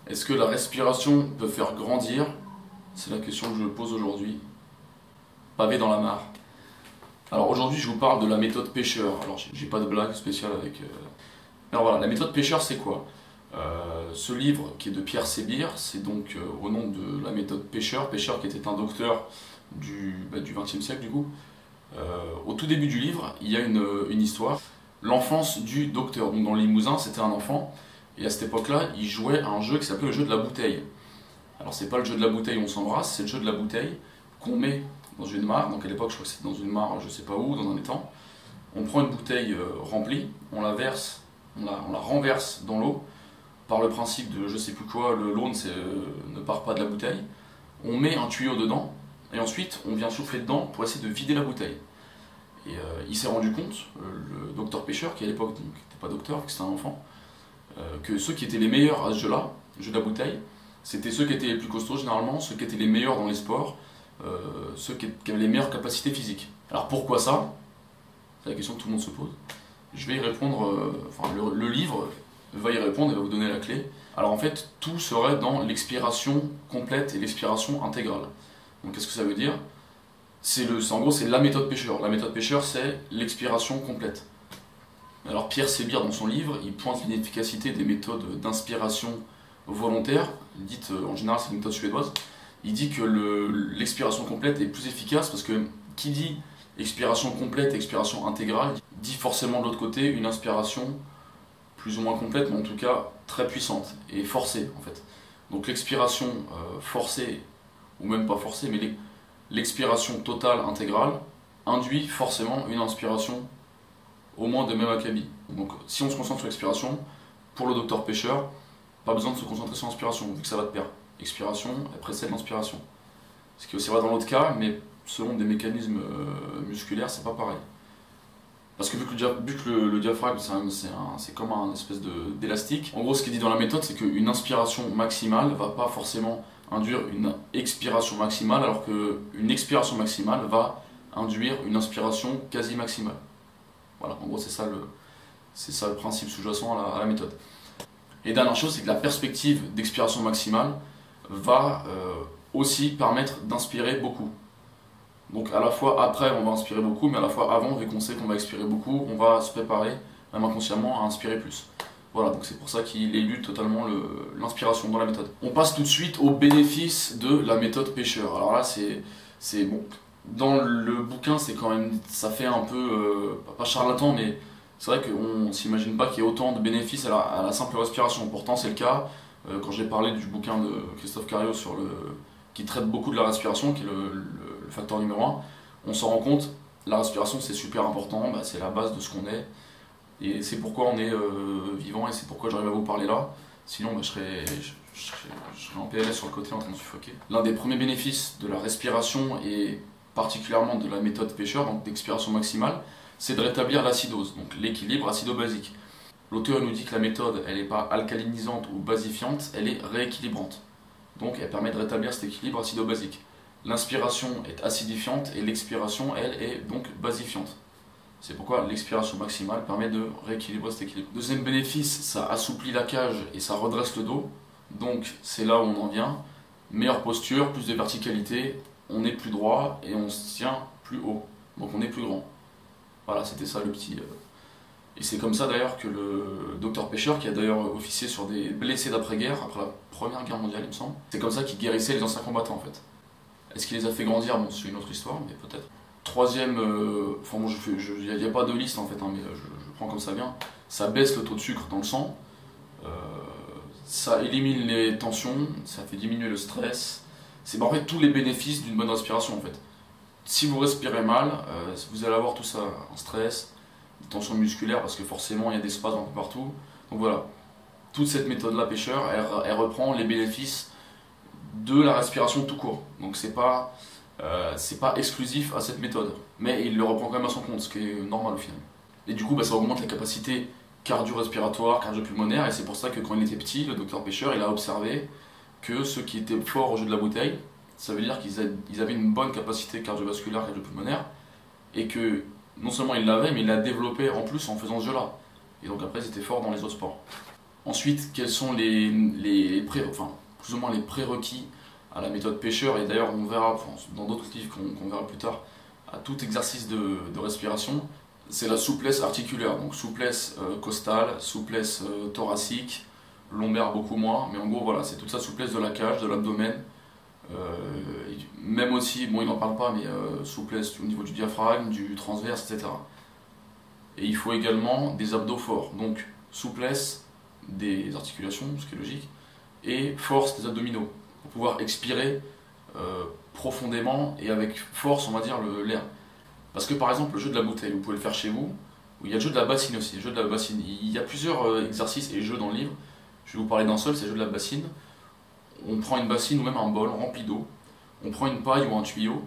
Est-ce que la respiration peut faire grandir? C'est la question que je pose aujourd'hui. Pavé dans la mare. Alors aujourd'hui, je vous parle de la méthode pêcheur. Alors j'ai pas de blague spéciale avec. Alors voilà, la méthode pêcheur, c'est quoi? Ce livre qui est de Pierre Sébir, c'est donc au nom de la méthode pêcheur. Pêcheur qui était un docteur du XXe siècle du coup. Au tout début du livre, il y a une histoire. L'enfance du docteur. Donc dans le Limousin, c'était un enfant. Et à cette époque-là, il jouait à un jeu qui s'appelait le jeu de la bouteille. Alors c'est pas le jeu de la bouteille où on s'embrasse, c'est le jeu de la bouteille qu'on met dans une mare. Donc à l'époque, je crois que c'était dans une mare, je sais pas où, dans un étang. On prend une bouteille remplie, on la verse, on la renverse dans l'eau par le principe de je sais plus quoi, l'eau ne part pas de la bouteille. On met un tuyau dedans et ensuite on vient souffler dedans pour essayer de vider la bouteille. Et il s'est rendu compte, le docteur pêcheur, qui à l'époque n'était pas docteur, que c'était un enfant, que ceux qui étaient les meilleurs à ce jeu-là, le jeu de la bouteille, c'était ceux qui étaient les plus costauds généralement, ceux qui étaient les meilleurs dans les sports, ceux qui avaient les meilleures capacités physiques. Alors pourquoi ça? C'est la question que tout le monde se pose. Je vais y répondre, le livre va y répondre et va vous donner la clé. Alors en fait, tout serait dans l'expiration complète et l'expiration intégrale. Donc qu'est-ce que ça veut dire? En gros, c'est la méthode pêcheur. La méthode pêcheur, c'est l'expiration complète. Alors Pierre Sébir, dans son livre, il pointe l'inefficacité des méthodes d'inspiration volontaire, dite en général c'est une méthode suédoise. Il dit que l'expiration complète est plus efficace parce que qui dit expiration complète et expiration intégrale dit forcément de l'autre côté une inspiration plus ou moins complète, mais en tout cas très puissante et forcée en fait. Donc l'expiration forcée, ou même pas forcée, mais l'expiration totale intégrale induit forcément une inspiration au moins de même acabit. Donc si on se concentre sur l'expiration, pour le docteur pêcheur, pas besoin de se concentrer sur l'inspiration, vu que ça va de pair. Expiration, elle précède l'inspiration. Ce qui est aussi vrai dans l'autre cas, mais selon des mécanismes musculaires, c'est pas pareil. Parce que vu que le diaphragme, c'est comme un espèce d'élastique, en gros ce qui est dit dans la méthode, c'est qu'une inspiration maximale va pas forcément induire une expiration maximale, alors qu'une expiration maximale va induire une inspiration quasi maximale. Voilà, en gros c'est ça le principe sous-jacent à la méthode. Et dernière chose, c'est que la perspective d'expiration maximale va aussi permettre d'inspirer beaucoup. Donc à la fois après on va inspirer beaucoup, mais à la fois avant, vu qu'on sait qu'on va expirer beaucoup, on va se préparer, même inconsciemment, à inspirer plus. Voilà, donc c'est pour ça qu'il élude totalement l'inspiration dans la méthode. On passe tout de suite aux bénéfices de la méthode pêcheur. Alors là, c'est bon. Dans le bouquin, c'est quand même, ça fait un peu, pas charlatan, mais c'est vrai qu'on ne s'imagine pas qu'il y ait autant de bénéfices à la simple respiration. Pourtant, c'est le cas. Quand j'ai parlé du bouquin de Christophe Cario qui traite beaucoup de la respiration, qui est le facteur numéro 1, on s'en rend compte, la respiration c'est super important, c'est la base de ce qu'on est. Et c'est pourquoi on est vivant et c'est pourquoi j'arrive à vous parler là. Sinon, je serais en PLS sur le côté en train de suffoquer. L'un des premiers bénéfices de la respiration et particulièrement de la méthode pêcheur, donc d'expiration maximale, c'est de rétablir l'acidose, donc l'équilibre acido-basique. L'auteur nous dit que la méthode, elle n'est pas alcalinisante ou basifiante, elle est rééquilibrante. Donc elle permet de rétablir cet équilibre acido-basique. L'inspiration est acidifiante et l'expiration, elle, est donc basifiante. C'est pourquoi l'expiration maximale permet de rééquilibrer cet équilibre. Deuxième bénéfice, ça assouplit la cage et ça redresse le dos. Donc c'est là où on en vient. Meilleure posture, plus de verticalité, on est plus droit et on se tient plus haut. Donc on est plus grand. Voilà, c'était ça le petit... Et c'est comme ça d'ailleurs que le docteur pêcheur, qui a d'ailleurs officié sur des blessés d'après-guerre, après la Première Guerre mondiale il me semble, c'est comme ça qu'il guérissait les anciens combattants en fait. Est-ce qu'il les a fait grandir? Bon, c'est une autre histoire, mais peut-être. Troisième, enfin bon, il n'y a pas de liste en fait, hein, mais je prends comme ça vient. Ça baisse le taux de sucre dans le sang, ça élimine les tensions, ça fait diminuer le stress. C'est en fait tous les bénéfices d'une bonne respiration en fait. Si vous respirez mal, vous allez avoir tout ça, un stress, des tensions musculaires parce que forcément il y a des spasmes un peu partout. Donc voilà, toute cette méthode-là pêcheur, elle reprend les bénéfices de la respiration tout court. Donc c'est pas exclusif à cette méthode, mais il le reprend quand même à son compte, ce qui est normal au final. Et du coup, ça augmente la capacité cardio-respiratoire, cardio-pulmonaire, et c'est pour ça que quand il était petit, le docteur pêcheur, il a observé que ceux qui étaient forts au jeu de la bouteille, ça veut dire qu'ils avaient une bonne capacité cardiovasculaire, cardio-pulmonaire, et que non seulement il l'avait, mais il l'a développé en plus en faisant ce jeu-là. Et donc après, ils étaient forts dans les autres sports. Ensuite, quels sont enfin, plus ou moins les prérequis à la méthode pêcheur, et d'ailleurs on verra enfin, dans d'autres livres qu'on verra plus tard, à tout exercice de respiration, c'est la souplesse articulaire, donc souplesse costale, souplesse thoracique, lombaire beaucoup moins, mais en gros voilà, c'est toute sa souplesse de la cage, de l'abdomen, même aussi, bon il n'en parle pas, mais souplesse au niveau du diaphragme, du transverse, etc. Et il faut également des abdos forts, donc souplesse des articulations, ce qui est logique, et force des abdominaux, pour pouvoir expirer profondément et avec force, on va dire, l'air. Parce que par exemple, le jeu de la bouteille, vous pouvez le faire chez vous, ou il y a le jeu de la bassine aussi. Le jeu de la bassine, il y a plusieurs exercices et jeux dans le livre. Je vais vous parler d'un seul, c'est le jeu de la bassine. On prend une bassine ou même un bol rempli d'eau, on prend une paille ou un tuyau,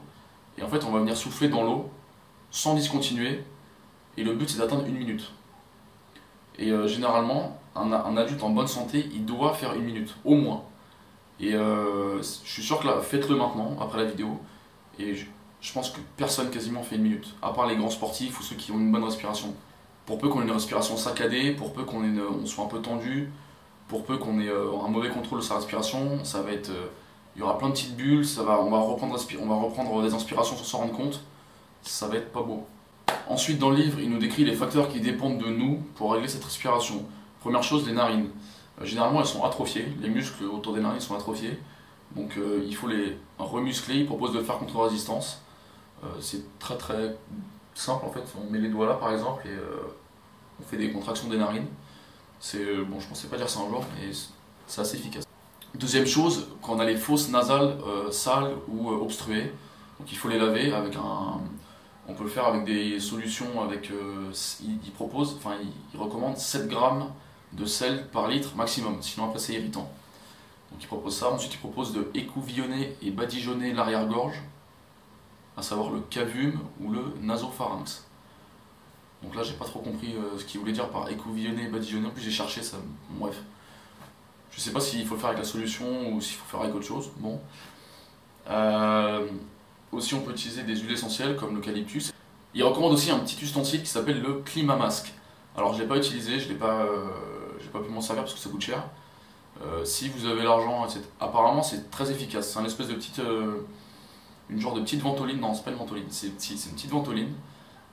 et en fait on va venir souffler dans l'eau sans discontinuer, et le but c'est d'atteindre 1 minute. Et généralement, un adulte en bonne santé, il doit faire 1 minute, au moins. Et je suis sûr que là, faites-le maintenant, après la vidéo, et je pense que personne quasiment fait 1 minute, à part les grands sportifs ou ceux qui ont une bonne respiration. Pour peu qu'on ait une respiration saccadée, pour peu on soit un peu tendu, pour peu qu'on ait un mauvais contrôle de sa respiration, ça va être, il y aura plein de petites bulles, on va reprendre des inspirations sans s'en rendre compte, ça va être pas beau. Ensuite dans le livre, il nous décrit les facteurs qui dépendent de nous pour régler cette respiration. Première chose, les narines. Généralement elles sont atrophiées, les muscles autour des narines sont atrophiés, donc il faut les remuscler. Il propose de le faire contre résistance. C'est très très simple en fait, on met les doigts là par exemple et on fait des contractions des narines. Bon, je pensais pas dire ça un jour, mais c'est assez efficace. Deuxième chose, quand on a les fosses nasales sales ou obstruées, donc il faut les laver avec on peut le faire avec des solutions avec, il recommande 7 grammes de sel par litre maximum, sinon après c'est irritant. Donc il propose ça. Ensuite il propose de écouvillonner et badigeonner l'arrière-gorge, à savoir le cavum ou le nasopharynx. Donc là j'ai pas trop compris ce qu'il voulait dire par écouvillonner et badigeonner, en plus j'ai cherché ça, bref. Je sais pas s'il faut le faire avec la solution ou s'il faut faire avec autre chose, bon. Aussi on peut utiliser des huiles essentielles comme l'eucalyptus. Il recommande aussi un petit ustensile qui s'appelle le Climamasque. Alors je l'ai pas utilisé, j'ai pas pu m'en servir parce que ça coûte cher. Si vous avez l'argent, apparemment c'est très efficace, c'est un espèce de petite, une genre de petite ventoline, non c'est pas une ventoline, c'est une petite ventoline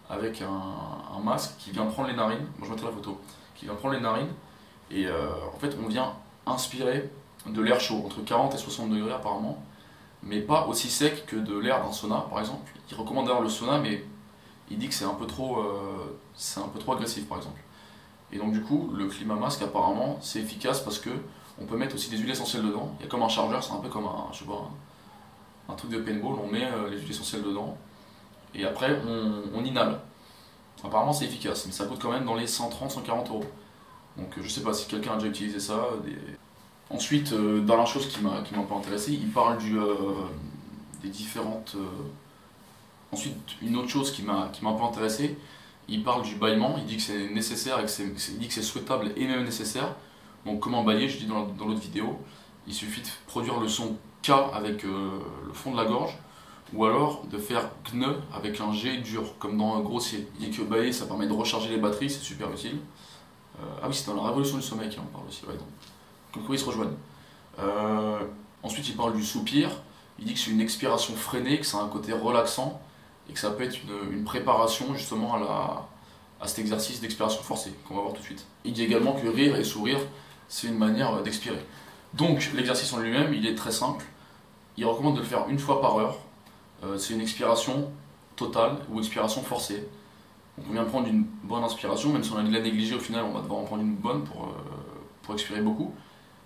avec un masque qui vient prendre les narines, moi je mettrai la photo, qui vient prendre les narines et en fait on vient inspirer de l'air chaud, entre 40 et 60 degrés apparemment, mais pas aussi sec que de l'air d'un sauna par exemple. Il recommande d'ailleurs le sauna, mais il dit que c'est un peu trop agressif par exemple. Et donc du coup le Climamasque apparemment c'est efficace parce que on peut mettre aussi des huiles essentielles dedans. Il y a comme un chargeur, c'est un peu comme un truc de paintball, on met les huiles essentielles dedans et après on inhale. Apparemment c'est efficace, mais ça coûte quand même dans les 130-140 euros. Donc je sais pas si quelqu'un a déjà utilisé ça. Ensuite, dans la chose qui m'a un peu intéressé, il parle des différentes... Ensuite, une autre chose qui m'a un peu intéressé, il parle du bâillement. Il dit que c'est nécessaire et il dit que c'est souhaitable et même nécessaire. Donc comment bâiller, je dis dans l'autre vidéo, il suffit de produire le son K avec le fond de la gorge, ou alors de faire GNE avec un G dur, comme dans Grossier. Il dit que bâiller ça permet de recharger les batteries, c'est super utile. Ah oui, c'est dans la révolution du sommeil qu'il en parle aussi, ouais, donc oui, ils se rejoignent. Ensuite il parle du soupir, il dit que c'est une expiration freinée, que c'est un côté relaxant, et que ça peut être une préparation justement à cet exercice d'expiration forcée, qu'on va voir tout de suite. Il dit également que rire et sourire, c'est une manière d'expirer. Donc l'exercice en lui-même, il est très simple. Il recommande de le faire 1 fois par heure. C'est une expiration totale ou expiration forcée. Donc on vient prendre une bonne inspiration, même si on l'a négligé, au final on va devoir en prendre une bonne pour expirer beaucoup.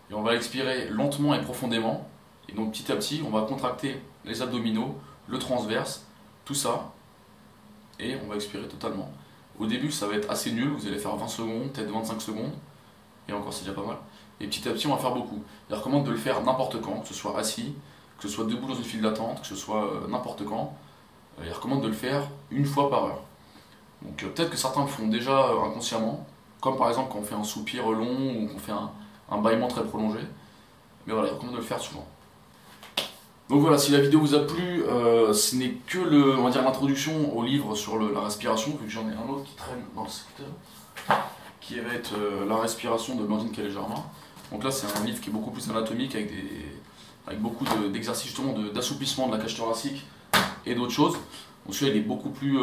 Et on va expirer lentement et profondément. Et donc petit à petit, on va contracter les abdominaux, le transverse, tout ça, et on va expirer totalement. Au début ça va être assez nul, vous allez faire 20 secondes, peut-être 25 secondes, et encore c'est déjà pas mal. Et petit à petit on va faire beaucoup. Il recommande de le faire n'importe quand, que ce soit assis, que ce soit debout dans une file d'attente, que ce soit n'importe quand. Il recommande de le faire 1 fois par heure. Donc peut-être que certains le font déjà inconsciemment, comme par exemple quand on fait un soupir long ou qu'on fait un bâillement très prolongé. Mais voilà, il recommande de le faire souvent. Donc voilà, si la vidéo vous a plu, ce n'est que on va dire l'introduction au livre sur la respiration, vu que j'en ai un autre qui traîne dans le secteur, qui va être La respiration de Blandine Calais-Germain. Donc là, c'est un livre qui est beaucoup plus anatomique avec beaucoup d'exercices justement d'assouplissement de la cage thoracique et d'autres choses. Donc celui-là, il est beaucoup plus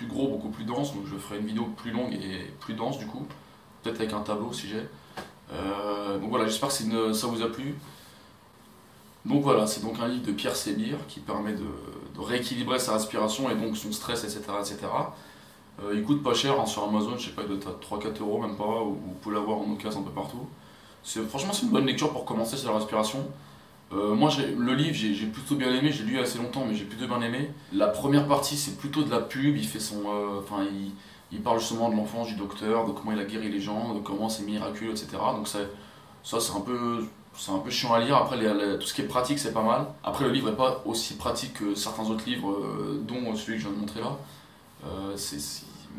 gros, beaucoup plus dense. Donc je ferai une vidéo plus longue et plus dense du coup. Peut-être avec un tableau si j'ai. Donc voilà, j'espère que ça vous a plu. Donc voilà, c'est donc un livre de Pierre Sébir qui permet de rééquilibrer sa respiration et donc son stress, etc. etc. Il coûte pas cher hein, sur Amazon, je sais pas, il doit être à 3-4 euros même pas, ou vous pouvez l'avoir en occasion un peu partout. Franchement, c'est une bonne lecture pour commencer sur la respiration. Moi, le livre, j'ai plutôt bien aimé, j'ai lu assez longtemps, mais j'ai plutôt bien aimé. La première partie, c'est plutôt de la pub, il fait il parle justement de l'enfance du docteur, de comment il a guéri les gens, de comment c'est miraculeux, etc. Donc ça c'est un peu chiant à lire. Après, tout ce qui est pratique, c'est pas mal. Après, le livre n'est pas aussi pratique que certains autres livres, dont celui que je viens de montrer là.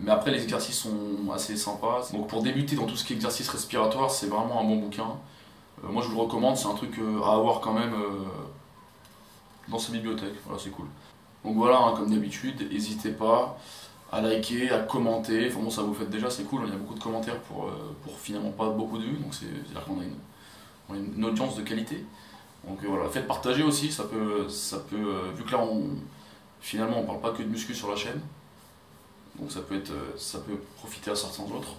Mais après, les exercices sont assez sympas. Donc pour débuter dans tout ce qui est exercice respiratoire, c'est vraiment un bon bouquin. Moi, je vous le recommande, c'est un truc à avoir quand même dans sa bibliothèque. Voilà, c'est cool. Donc voilà, hein, comme d'habitude, n'hésitez pas à liker, à commenter. Enfin bon, ça vous fait déjà, c'est cool. Il y a beaucoup de commentaires pour finalement pas beaucoup de vues. Donc c'est-à-dire qu'on a une audience de qualité. Donc voilà, faites partager aussi, vu que là finalement on parle pas que de muscu sur la chaîne, donc ça peut profiter à certains autres.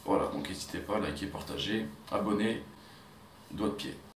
Voilà, donc n'hésitez pas à liker, partager, abonner, doigt de pied.